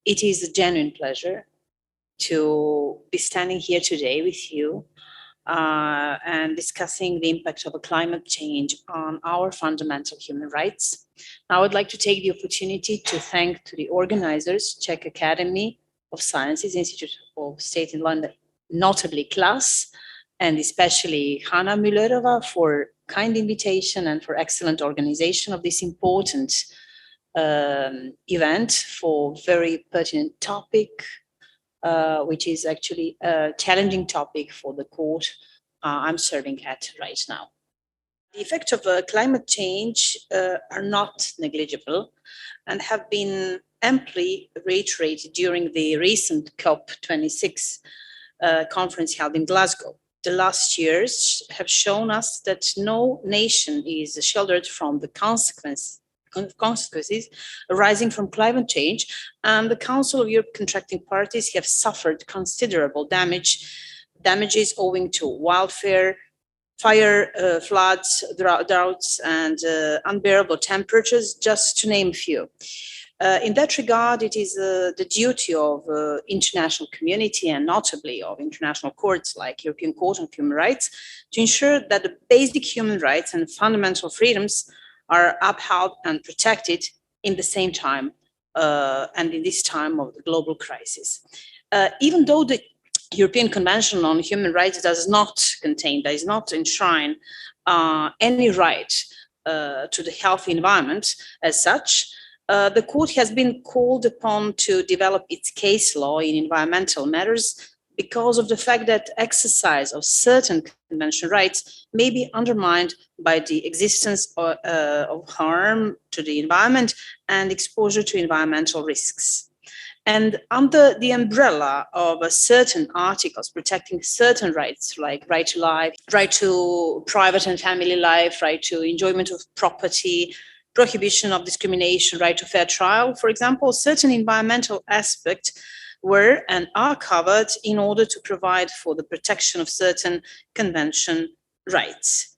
It is a genuine pleasure to be standing here today with you and discussing the impact of climate change on our fundamental human rights. I would like to take the opportunity to thank to the organizers, Czech Academy of Sciences, Institute of State in London, notably CLAS, and especially Hanna Müllerova for kind invitation and for excellent organization of this important event for very pertinent topic, which is actually a challenging topic for the court I'm serving at right now. The effects of climate change are not negligible and have been amply reiterated during the recent COP26 conference held in Glasgow. The last years have shown us that no nation is sheltered from the consequences arising from climate change, and the Council of Europe contracting parties have suffered considerable damages owing to wildfire, fire, floods, droughts, and unbearable temperatures, just to name a few. In that regard, it is the duty of international community and notably of international courts like European Court of Human Rights to ensure that the basic human rights and fundamental freedoms are upheld and protected in the same time and in this time of the global crisis. Even though the European Convention on Human Rights does not enshrine any right to the healthy environment as such, the court has been called upon to develop its case law in environmental matters because of the fact that exercise of certain convention rights may be undermined by the existence of harm to the environment and exposure to environmental risks. And under the umbrella of certain articles protecting certain rights, like right to life, right to private and family life, right to enjoyment of property, prohibition of discrimination, right to fair trial, for example, certain environmental aspects were and are covered in order to provide for the protection of certain convention rights.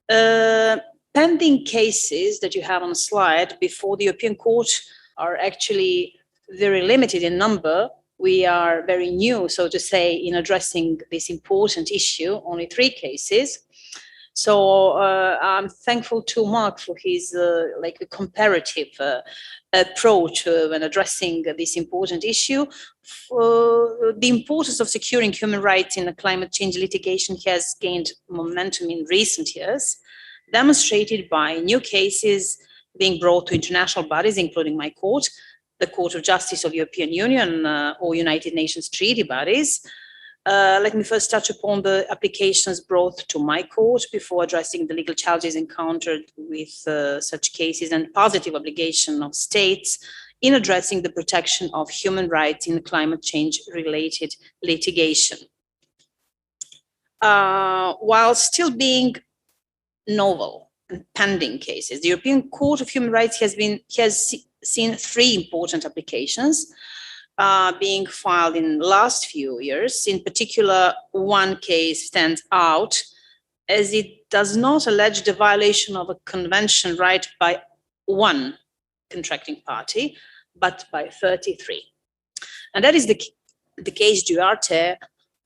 Pending cases that you have on the slide before the European Court are actually very limited in number. We are very new, so to say, in addressing this important issue, only 3 cases. So I'm thankful to Mark for his a comparative approach when addressing this important issue. The importance of securing human rights in the climate change litigation has gained momentum in recent years, demonstrated by new cases being brought to international bodies, including my court, the Court of Justice of the European Union or United Nations treaty bodies. Let me first touch upon the applications brought to my court before addressing the legal challenges encountered with such cases and positive obligation of states in addressing the protection of human rights in climate change related litigation. While still being novel and pending cases, the European Court of Human Rights has seen 3 important applications being filed in the last few years. In particular, one case stands out as it does not allege the violation of a convention right by one contracting party, but by 33. And that is the case Duarte,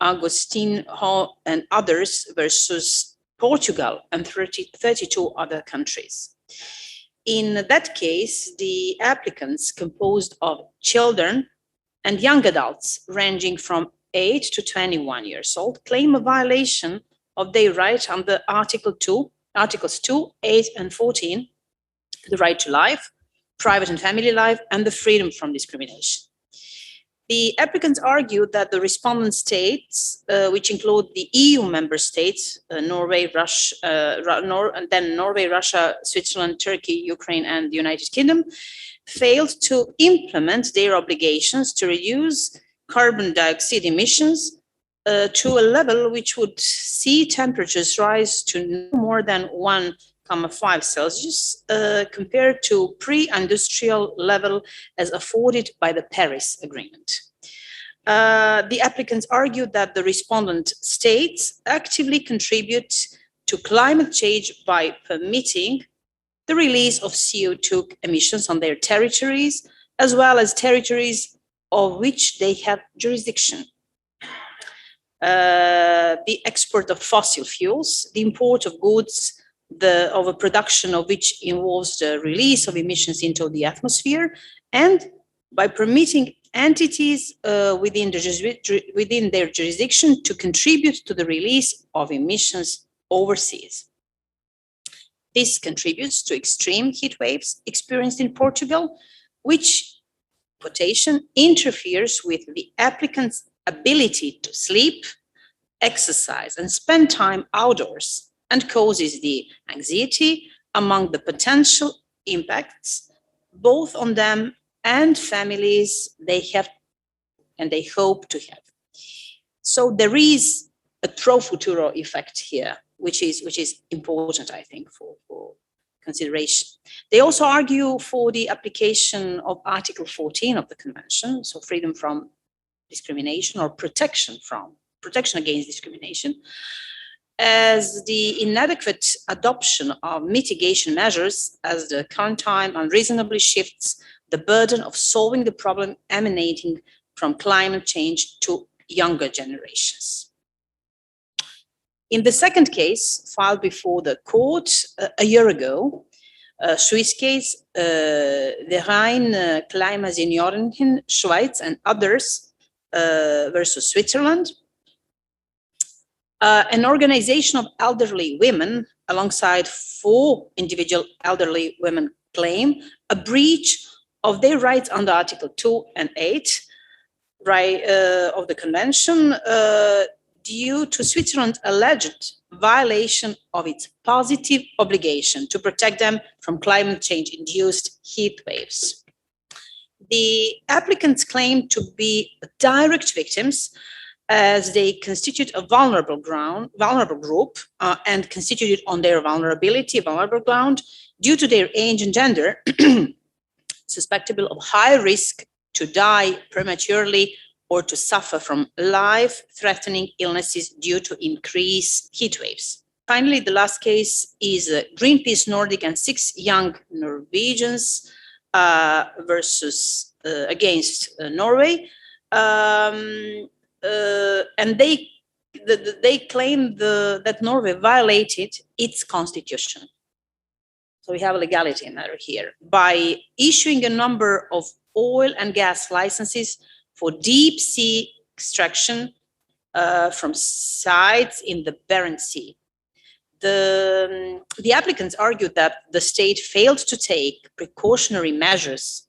Agostinho, and others versus Portugal and 32 other countries. In that case, the applicants composed of children and young adults ranging from 8 to 21 years old claim a violation of their right under Articles 2, 8, and 14, the right to life, private and family life, and the freedom from discrimination. The applicants argued that the respondent states, which include the EU member states, Norway, Russia, Switzerland, Turkey, Ukraine, and the United Kingdom, failed to implement their obligations to reduce carbon dioxide emissions to a level which would see temperatures rise to no more than 1.5 Celsius compared to pre-industrial level as afforded by the Paris Agreement. The applicants argued that the respondent states actively contribute to climate change by permitting the release of CO2 emissions on their territories, as well as territories of which they have jurisdiction. The export of fossil fuels, the import of goods, of a production of which involves the release of emissions into the atmosphere, and by permitting entities within their jurisdiction to contribute to the release of emissions overseas. This contributes to extreme heat waves experienced in Portugal, which quotation interferes with the applicant's ability to sleep, exercise, and spend time outdoors, and causes the anxiety among the potential impacts, both on them and families they have and they hope to have. So there is a pro futuro effect here, which is important, I think, for consideration. They also argue for the application of Article 14 of the Convention, so freedom from discrimination or protection against discrimination, as the inadequate adoption of mitigation measures as the current time unreasonably shifts the burden of solving the problem emanating from climate change to younger generations. In the second case, filed before the court a year ago, Swiss case, the Rhein Klimasenioren Schweiz and others versus Switzerland, an organization of elderly women alongside 4 individual elderly women claim a breach of their rights under Article 2 and 8 of the Convention due to Switzerland's alleged violation of its positive obligation to protect them from climate change-induced heat waves. The applicants claim to be direct victims as they constitute a vulnerable group and constituted on their vulnerable ground due to their age and gender, susceptible of high risk to die prematurely or to suffer from life-threatening illnesses due to increased heat waves. Finally, the last case is Greenpeace Nordic and 6 young Norwegians against Norway. And they claim that Norway violated its constitution. So we have a legality matter here by issuing a number of oil and gas licenses for deep sea extraction from sites in the Barents Sea. The applicants argued that the state failed to take precautionary measures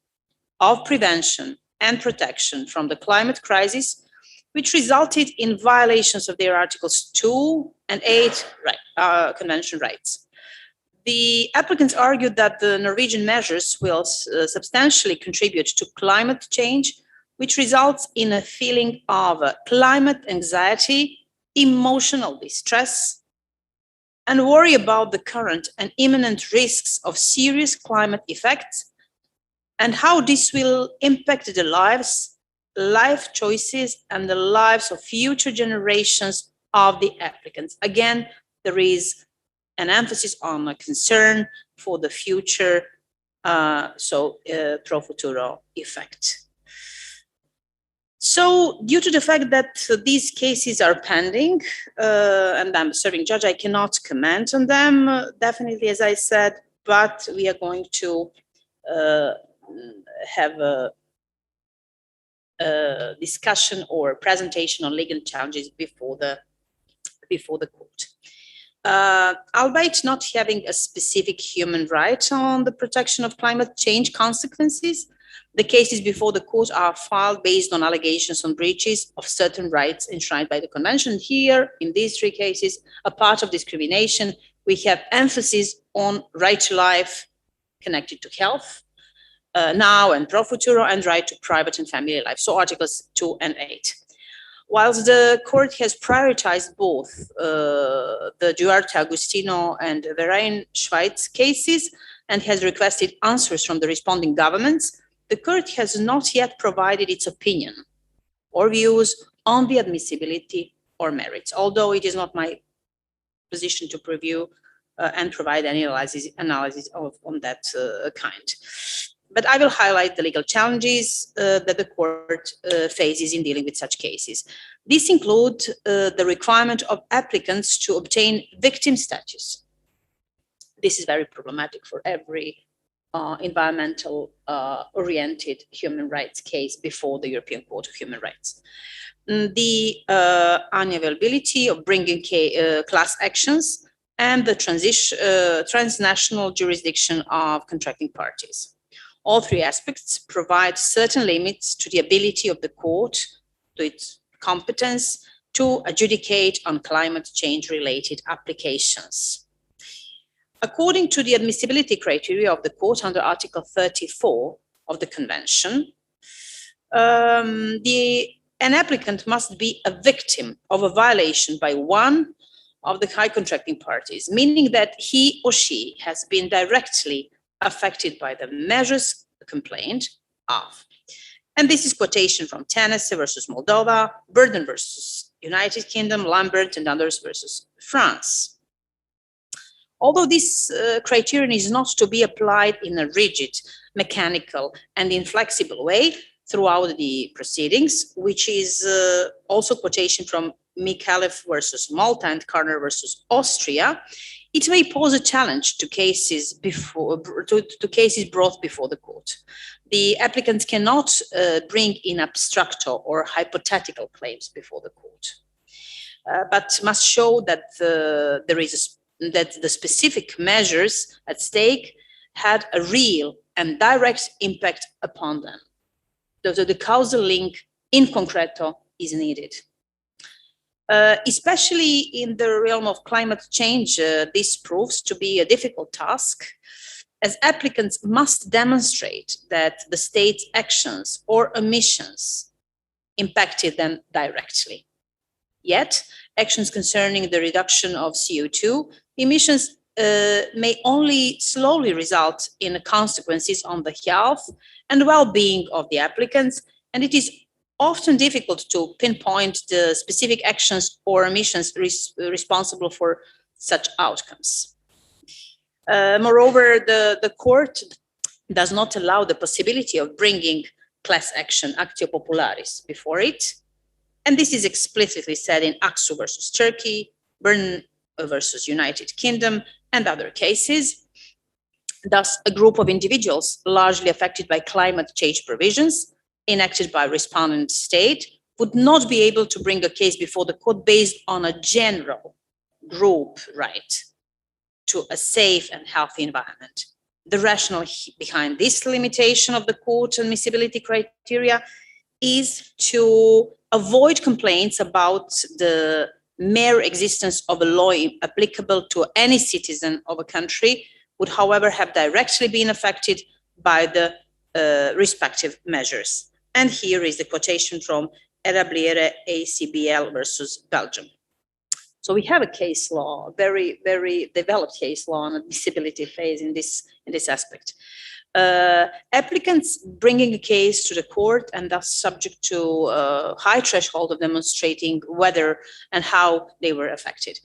of prevention and protection from the climate crisis, which resulted in violations of their Articles 2 and 8 Convention rights. The applicants argued that the Norwegian measures will substantially contribute to climate change, which results in a feeling of climate anxiety, emotional distress, and worry about the current and imminent risks of serious climate effects and how this will impact the life choices and the lives of future generations of the applicants. Again, there is an emphasis on a concern for the future, pro futuro effect. So due to the fact that these cases are pending and I'm serving judge, I cannot comment on them, definitely, as I said, but we are going to have a discussion or presentation on legal challenges before the court. Albeit not having a specific human right on the protection of climate change consequences, the cases before the court are filed based on allegations on breaches of certain rights enshrined by the Convention. Here, in these 3 cases, apart of discrimination, we have emphasis on right to life connected to health, now and pro futuro, and right to private and family life, so Articles 2 and 8. Whilst the court has prioritized both the Duarte Agustino and Verein Schweiz cases and has requested answers from the responding governments, the court has not yet provided its opinion or views on the admissibility or merits, although it is not my position to preview and provide any analysis on that kind. But I will highlight the legal challenges that the court faces in dealing with such cases. These include the requirement of applicants to obtain victim status. This is very problematic for every environmental oriented human rights case before the European Court of Human Rights. The unavailability of bringing class actions and the transnational jurisdiction of contracting parties. All three aspects provide certain limits to the ability of the court, to its competence, to adjudicate on climate change related applications. According to the admissibility criteria of the court under Article 34 of the Convention, an applicant must be a victim of a violation by one of the high contracting parties, meaning that he or she has been directly affected by the measures complained of. And this is quotation from Tennessee versus Moldova, Burden versus United Kingdom, Lambert and others versus France. Although this criterion is not to be applied in a rigid, mechanical and inflexible way throughout the proceedings, which is also quotation from Mikalev versus Malta and Karner versus Austria, it may pose a challenge to cases brought before the court. The applicants cannot bring in abstracto or hypothetical claims before the court, but must show that that the specific measures at stake had a real and direct impact upon them. So the causal link in concreto is needed. Especially in the realm of climate change, this proves to be a difficult task, as applicants must demonstrate that the state's actions or omissions impacted them directly. Yet, actions concerning the reduction of CO2 emissions may only slowly result in consequences on the health and well-being of the applicants, and it is often difficult to pinpoint the specific actions or omissions responsible for such outcomes. Moreover, the court does not allow the possibility of bringing class action, actio popularis, before it. And this is explicitly said in Aksu versus Turkey, Bern versus United Kingdom, and other cases. Thus, a group of individuals largely affected by climate change provisions enacted by respondent state would not be able to bring a case before the court based on a general group right to a safe and healthy environment. The rationale behind this limitation of the court admissibility criteria is to avoid complaints about the mere existence of a law applicable to any citizen of a country would, however, have directly been affected by the respective measures. And here is the quotation from Erabliere ACBL versus Belgium. So we have a case law, very, very developed case law on admissibility phase in this aspect. Applicants bringing a case to the court and thus subject to a high threshold of demonstrating whether and how they were affected.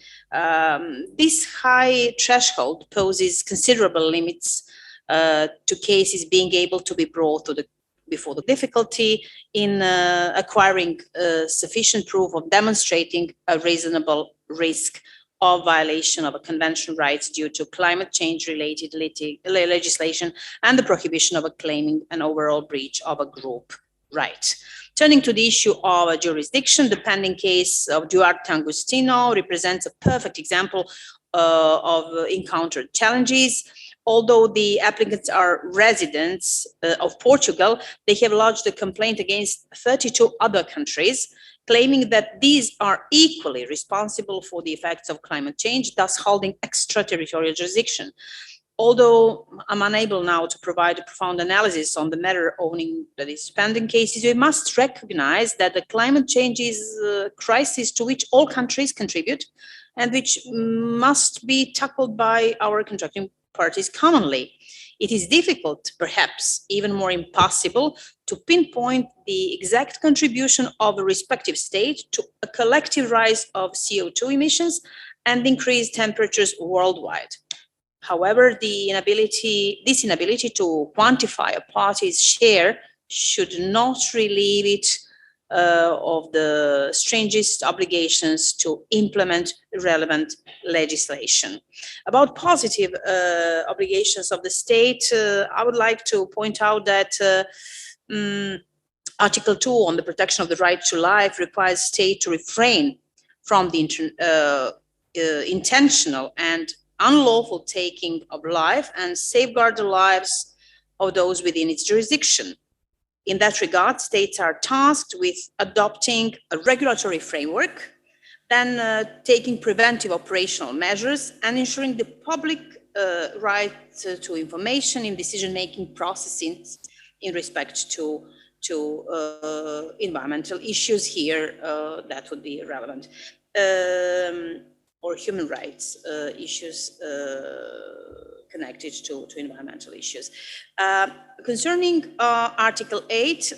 This high threshold poses considerable limits to cases being able to be brought to before the difficulty in acquiring sufficient proof of demonstrating a reasonable risk of violation of a convention rights due to climate change related legislation and the prohibition of claiming an overall breach of a group right. Turning to the issue of a jurisdiction, the pending case of Duarte Agostino represents a perfect example of encountered challenges. Although the applicants are residents of Portugal, they have lodged a complaint against 32 other countries, claiming that these are equally responsible for the effects of climate change, thus holding extraterritorial jurisdiction. Although I'm unable now to provide a profound analysis on the matter owning these pending cases, we must recognize that the climate change is a crisis to which all countries contribute and which must be tackled by our contracting parties commonly. It is difficult, perhaps even more impossible, to pinpoint the exact contribution of a respective state to a collective rise of CO2 emissions and increased temperatures worldwide. However, this inability to quantify a party's share should not relieve it of the strangest obligations to implement relevant legislation. About positive obligations of the state, I would like to point out that Article 2 on the protection of the right to life requires state to refrain from the intentional and unlawful taking of life and safeguard the lives of those within its jurisdiction. In that regard, states are tasked with adopting a regulatory framework, then taking preventive operational measures and ensuring the public right to information in decision-making processes in respect to environmental issues here that would be relevant, or human rights issues connected to environmental issues. Concerning Article 8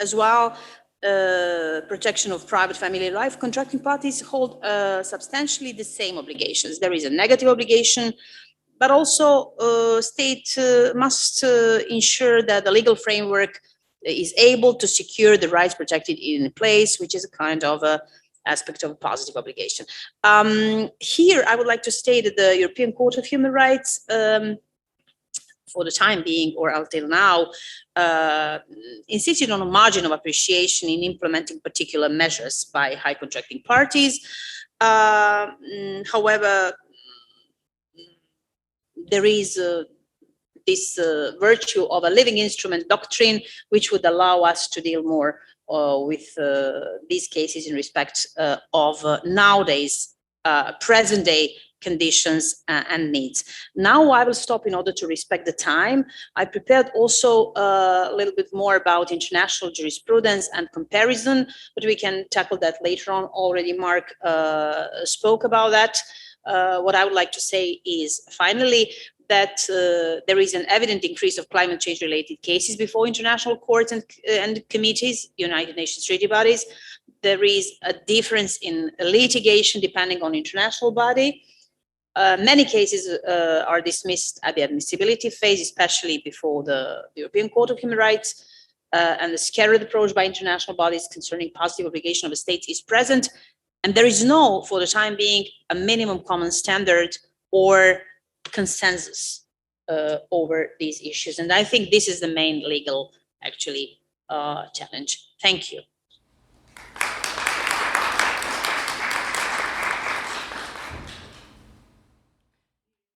as well, protection of private family life, contracting parties hold substantially the same obligations. There is a negative obligation, but also state must ensure that the legal framework is able to secure the rights protected in place, which is a kind of a aspect of a positive obligation. Here, I would like to state that the European Court of Human Rights, for the time being, or until now, insisted on a margin of appreciation in implementing particular measures by high contracting parties. However, there is this virtue of a living instrument doctrine, which would allow us to deal more with these cases in respect of nowadays, present day conditions and needs. Now I will stop in order to respect the time. I prepared also a little bit more about international jurisprudence and comparison, but we can tackle that later on. Already Mark spoke about that. What I would like to say is finally that there is an evident increase of climate change related cases before international courts and committees, United Nations treaty bodies. There is a difference in litigation depending on international body. Many cases are dismissed at the admissibility phase, especially before the European Court of Human Rights, and the scattered approach by international bodies concerning positive obligation of the states is present. And there is no, for the time being, a minimum common standard or consensus over these issues. And I think this is the main legal, actually, challenge. Thank you.